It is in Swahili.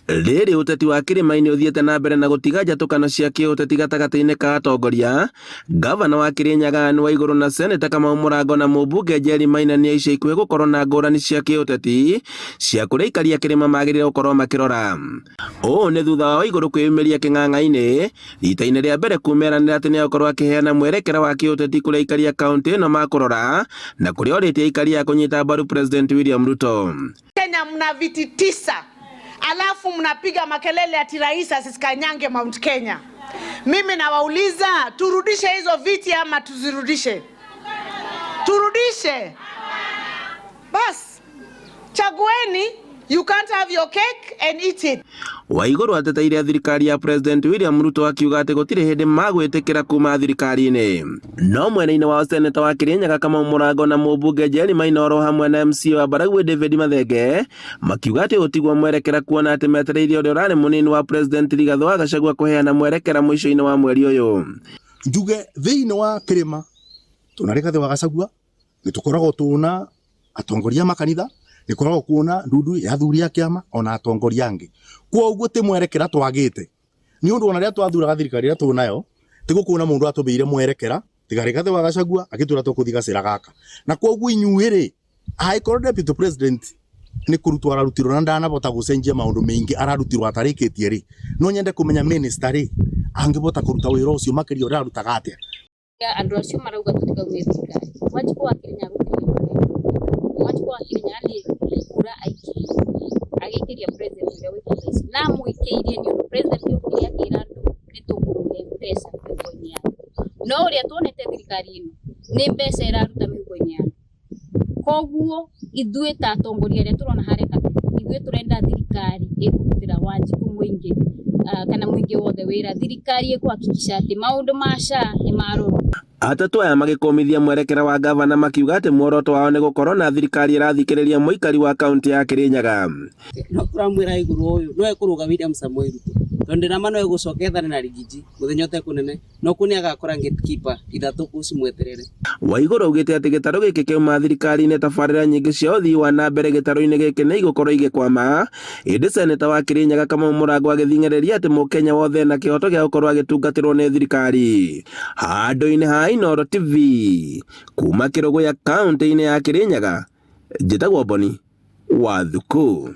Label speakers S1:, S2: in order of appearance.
S1: Rĩrĩ ũteti wa kĩrĩma-inĩ ũthiĩte na mbere na gũtiga njatũkano cia kĩũteti gatagatĩ-inĩ ka atongoria. Gavana wa Kĩrĩnyaga Anne Waigũrũ na seneta Kamau Mũrango na mũmbunge Njeri Maina nĩ ica ikuhĩ gũkorwo na ngũrani cia kĩũteti cia kũrĩa aikari a kĩrĩma magĩrĩire gũkorwo makĩrora. Ũũ nĩ thutha wa Waigũrũ kwĩyumĩria kĩng'ang'a-inĩ rita-inĩ rĩa mbere kumeranĩra atĩ nĩegũkorwo akĩheana mwerekera wa kĩũteti kũrĩa aikari a kaũntĩ ĩno makũrora na kũrĩa orĩtie aikari a kũnyita mbaru President William Ruto.
S2: Kenya mna viti 9. Alafu mnapiga makelele ati rais asikanyange Mount Kenya. Mimi nawauliza, turudishe hizo viti ama tuzirudishe? Turudishe. Bas, chagueni, you can't have your cake and eat it.
S1: Waigũrũ ateteire thirikari ya President William Ruto akiuga atĩ gũtirĩ hĩndĩ magwĩtĩkĩra kuma thirikari-inĩ. No mwena-inĩ wa seneta wa Kĩrĩnyaga Kamau Mũrango na mũmbunge Njeri Maina oro hamwe na MC wa Baragwe David Mathenge makiuga atĩ ũtigwo mwerekera kuona atĩ metereirie ũrĩa ũrarĩ mũnini wa President Rigathĩ wa Gachagua kũheana mwerekera mũico-inĩ wa mweri ũyũ.
S3: Njuge thĩinĩ wa kĩrĩma tuna Rigathĩ wa Gachagua nĩtũkoragwo tuna atongoria makanitha, nĩkoragwo kuona ndundu ya athuri a kĩama ona atongoria angĩ. Kwoguo ti mwerekera twagĩte nĩ ũndũ ona rĩrĩa twathuraga thirikari ĩrĩa tunayo tigũkuona mũndũ atũbeire mwerekera tiga Rigathĩ wa Gachagua agĩtũra tũkũthi gacĩra gaka. Na kwoguo inyuĩ-rĩ angĩkorwo deputy president nĩ kũrutwo ararutirwo na ndanabota gũcenjia maũndũ maingĩ ararutirwo atarĩkĩtie-rĩ, no nyende kũmenya minister-rĩ angĩbota kũruta wĩra ũcio makĩria ũrĩa arutaga atĩa.
S4: Andũ acio marauga tũtigaumie thirikari. Wajibu wa Kĩrĩnyaga wajibu wa Kĩrĩnyaga nĩ kura agĩkĩria president ũrĩa wĩkĩte na mũikĩirie nĩ ũndũ president ũkĩria kĩra andũ nĩ tũkũmũhe mbeca mĩhuko-inĩ yake. No ũrĩa tuonete thirikari ĩno nĩ mbeca ĩraruta mĩhuko-inĩ yake. Koguo ithuĩ ta atongoria arĩa tũrona harĩa kabere ithuĩ tũrenda thirikari ĩkũrutĩra wajibu mũingĩ kana mũingĩ wothe wĩra. Thirikari ĩkũhakikisha atĩ maũndũ ma SHA nĩ marorwo.
S1: Atatũ aya magĩkũmithia mwerekera wa gavana makiuga atĩ muoroto wao nĩ gũkorwo na thirikari ĩrathikĩrĩria mũikari wa kaũntĩ ya Kĩrĩnyaga.
S5: No tũramwĩra igũrũ ũyũ no ekũrũga William Samoei Ruto tondũ nama no egũcokethana na Rigiji mũthenya ũtekũnene no kũnĩ agakora gatekeeper ithatũ kũci mweterere. Waigũrũ
S1: augĩte atĩ gĩtarũ gĩkĩ kĩauma thirikari-inĩ tabarĩra nyingĩ cia ũthii wa na mbere gĩtarũ-inĩ gĩkĩ nĩ igũkorwo igĩkwama. Ĩndĩ seneta wa Kĩrĩnyaga Kamau Mũrango agĩthing'ĩrĩria atĩ mũkenya wothe na kĩhoto gĩa gũkorwo agĩtungatĩrwo nĩ thirikari. Handũ-inĩ ha Inooro TV kuma Kĩrũgũ ya kaũntĩ-inĩ ya Kĩrĩnyaga, njĩtagwo Boni Wathuku.